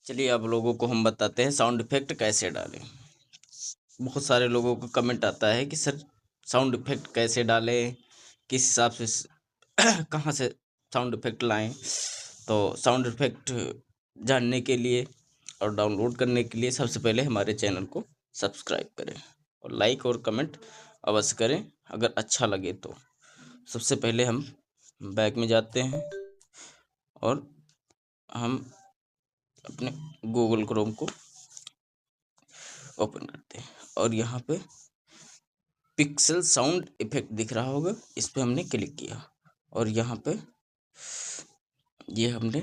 चलिए आप लोगों को हम बताते हैं साउंड इफेक्ट कैसे डालें। बहुत सारे लोगों को कमेंट आता है कि सर साउंड इफेक्ट कैसे डालें, किस हिसाब से कहाँ से साउंड इफेक्ट लाएं। तो साउंड इफेक्ट जानने के लिए और डाउनलोड करने के लिए सबसे पहले हमारे चैनल को सब्सक्राइब करें और लाइक और कमेंट अवश्य करें अगर अच्छा लगे तो। सबसे पहले हम बैक में जाते हैं और हम अपने गूगल क्रोम को ओपन करते हैं और यहाँ पे पिक्सल साउंड इफेक्ट दिख रहा होगा, इस पे हमने क्लिक किया और यहाँ पे ये हमने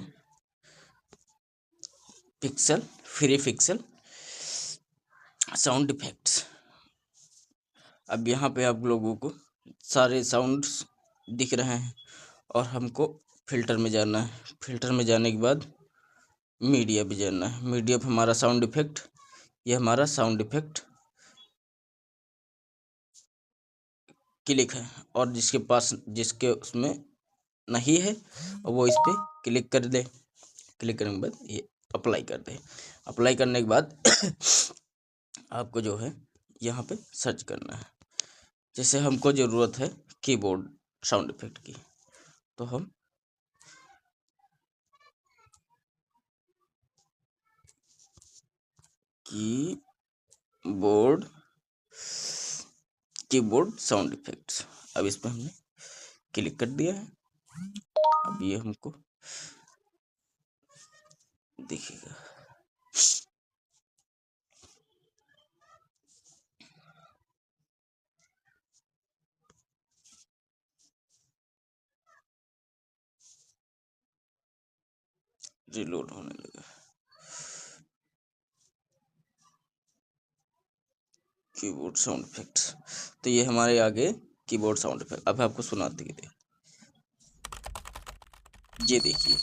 फ्री पिक्सल साउंड इफेक्ट्स। अब यहाँ पे आप लोगों को सारे साउंड्स दिख रहे हैं और हमको फिल्टर में जाना है। फिल्टर में जाने के बाद मीडिया भी जाना है। मीडिया पे हमारा साउंड इफेक्ट, ये हमारा साउंड इफेक्ट क्लिक है और जिसके उसमें नहीं है वो इस पे क्लिक कर दे। क्लिक करने के बाद ये अप्लाई कर दे। अप्लाई करने के बाद आपको जो है यहाँ पे सर्च करना है। जैसे हमको ज़रूरत है कीबोर्ड साउंड इफेक्ट की, तो हम कीबोर्ड साउंड इफेक्ट्स, अब इस पर हमने क्लिक कर दिया है। अब ये हमको दिखेगा। रिलोड होने लगा। कीबोर्ड साउंड इफेक्ट्स, तो ये हमारे आगे कीबोर्ड साउंड इफेक्ट। अब आपको सुनाते ही ये देखिए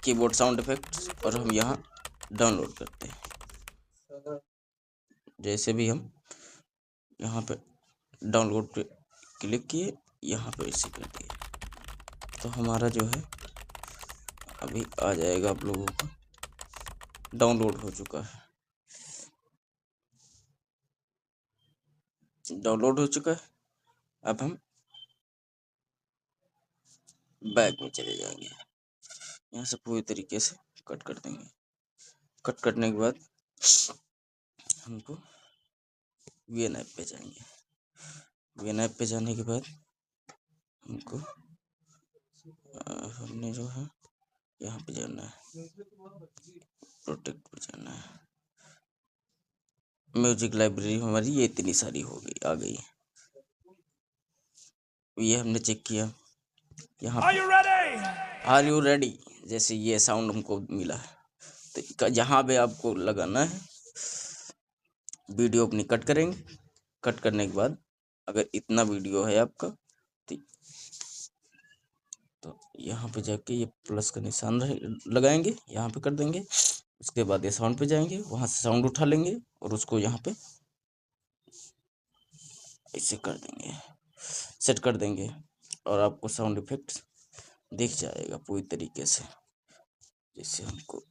कीबोर्ड साउंड इफेक्ट्स और हम यहाँ डाउनलोड करते हैं। जैसे भी हम यहाँ पे डाउनलोड पे क्लिक किए, यहाँ पे इसे कर दिए तो हमारा जो है अभी आ जाएगा। आप लोगों का डाउनलोड हो चुका है। डाउनलोड हो चुका है। अब हम बैक में चले जाएंगे। यहाँ से पूरी तरीके से कट कर देंगे। कट करने के बाद हमको वीएन ऐप पे जाएंगे। वीएन ऐप पे जाने के बाद हमको हमने जो है यहाँ पे जाना है, प्रोटेक्ट पे जाना है। म्यूजिक लाइब्रेरी हमारी ये इतनी सारी हो गई, आ गई। ये हमने चेक किया। यहाँ आर यू रेडी, जैसे ये साउंड हमको मिला है तो यहाँ पे आपको लगाना है। वीडियो अपनी कट करेंगे। कट करने के बाद अगर इतना वीडियो है आपका तो यहाँ पे जाके ये प्लस का निशान लगाएंगे, यहाँ पे कर देंगे। उसके बाद ये साउंड पे जाएंगे, वहाँ से साउंड उठा लेंगे और उसको यहाँ पे ऐसे कर देंगे, सेट कर देंगे और आपको साउंड इफेक्ट दिख जाएगा पूरी तरीके से जैसे हमको